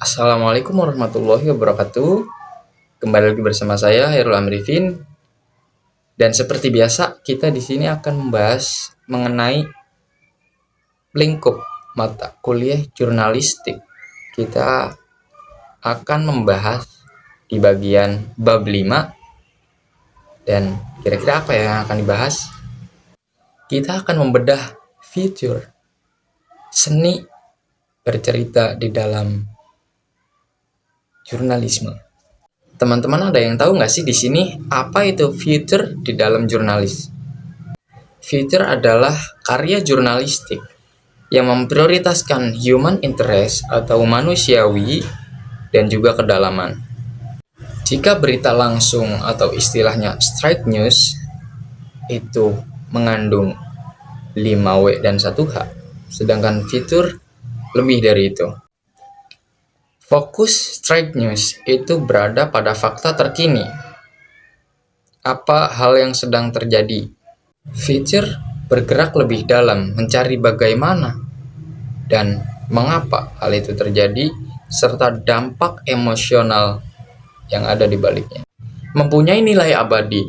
Assalamualaikum warahmatullahi wabarakatuh. Kembali lagi bersama saya Hairul Amrifin. Dan seperti biasa, kita di sini akan membahas mengenai lingkup mata kuliah jurnalistik. Kita akan membahas di bagian bab 5. Dan kira-kira apa yang akan dibahas? Kita akan membedah fitur seni bercerita di dalam jurnalisme. Teman-teman ada yang tahu nggak sih di sini apa itu fitur di dalam jurnalis? Fitur adalah karya jurnalistik yang memprioritaskan human interest atau manusiawi dan juga kedalaman. Jika berita langsung atau istilahnya straight news itu mengandung 5W dan 1H, sedangkan fitur lebih dari itu. Fokus straight news itu berada pada fakta terkini. Apa hal yang sedang terjadi? Feature bergerak lebih dalam, mencari bagaimana dan mengapa hal itu terjadi, serta dampak emosional yang ada di baliknya. Mempunyai nilai abadi.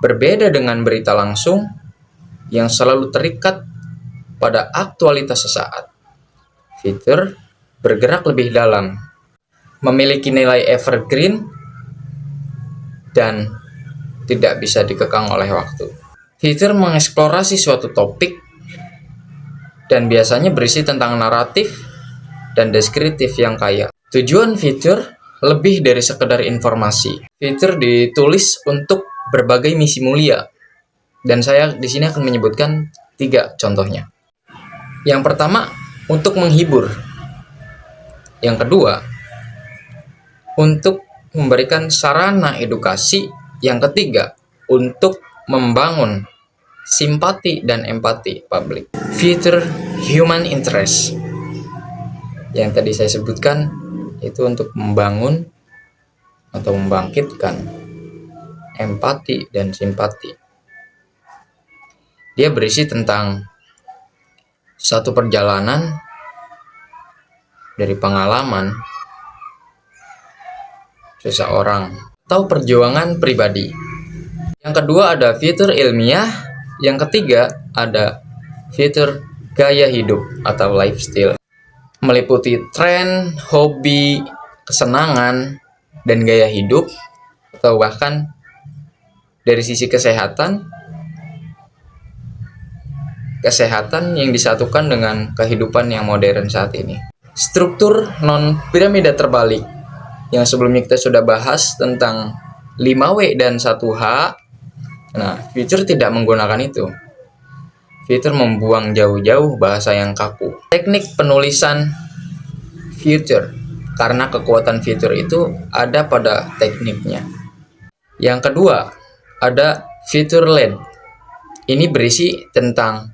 Berbeda dengan berita langsung yang selalu terikat pada aktualitas sesaat. Feature bergerak lebih dalam, memiliki nilai evergreen, dan tidak bisa dikekang oleh waktu. Fitur mengeksplorasi suatu topik dan biasanya berisi tentang naratif dan deskriptif yang kaya. Tujuan fitur lebih dari sekedar informasi. Fitur ditulis untuk berbagai misi mulia, dan saya di sini akan menyebutkan 3 contohnya. Yang pertama, untuk menghibur. Yang kedua, untuk memberikan sarana edukasi. Yang ketiga, untuk membangun simpati dan empati publik. Fitur human interest yang tadi saya sebutkan itu untuk membangun atau membangkitkan empati dan simpati. Dia berisi tentang satu perjalanan dari pengalaman seseorang atau perjuangan pribadi. Yang kedua ada fitur ilmiah, yang ketiga ada fitur gaya hidup atau lifestyle. Meliputi tren, hobi, kesenangan, dan gaya hidup, atau bahkan dari sisi kesehatan yang disatukan dengan kehidupan yang modern saat ini. Struktur non-piramida terbalik yang sebelumnya kita sudah bahas tentang 5W dan 1H. Nah, fitur tidak menggunakan itu. Fitur membuang jauh-jauh bahasa yang kaku. Teknik penulisan fitur, karena kekuatan fitur itu ada pada tekniknya. Yang kedua, ada fitur LED. Ini berisi tentang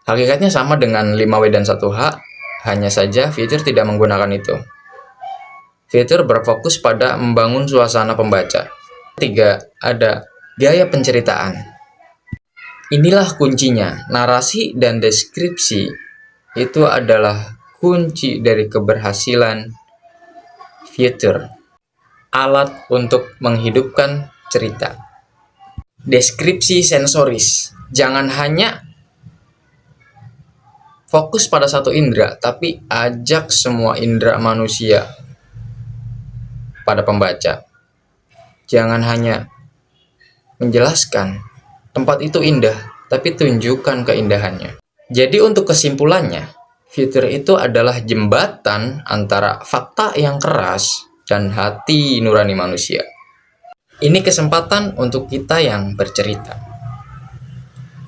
hakikatnya sama dengan 5W dan 1H, hanya saja fitur tidak menggunakan itu. Fitur berfokus pada membangun suasana pembaca. Ketiga, ada gaya penceritaan. Inilah kuncinya. Narasi dan deskripsi itu adalah kunci dari keberhasilan fitur. Alat untuk menghidupkan cerita. Deskripsi sensoris. Jangan hanya fokus pada satu indera, tapi ajak semua indera manusia pada pembaca. Jangan hanya menjelaskan tempat itu indah, tapi tunjukkan keindahannya. Jadi untuk kesimpulannya, fitur itu adalah jembatan antara fakta yang keras dan hati nurani manusia. Ini kesempatan untuk kita yang bercerita,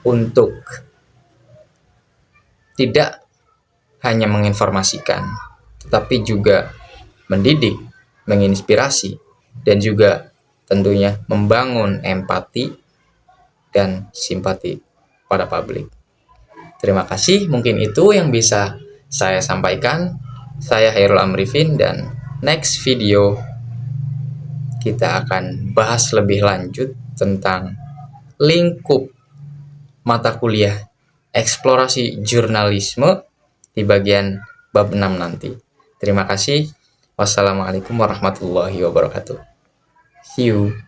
untuk tidak hanya menginformasikan, tetapi juga mendidik, menginspirasi, dan juga tentunya membangun empati dan simpati pada publik. Terima kasih, mungkin itu yang bisa saya sampaikan. Saya Hairul Amrifin, dan next video kita akan bahas lebih lanjut tentang lingkup mata kuliah eksplorasi jurnalisme di bagian bab 6 nanti. Terima kasih. Wassalamualaikum warahmatullahi wabarakatuh. See you.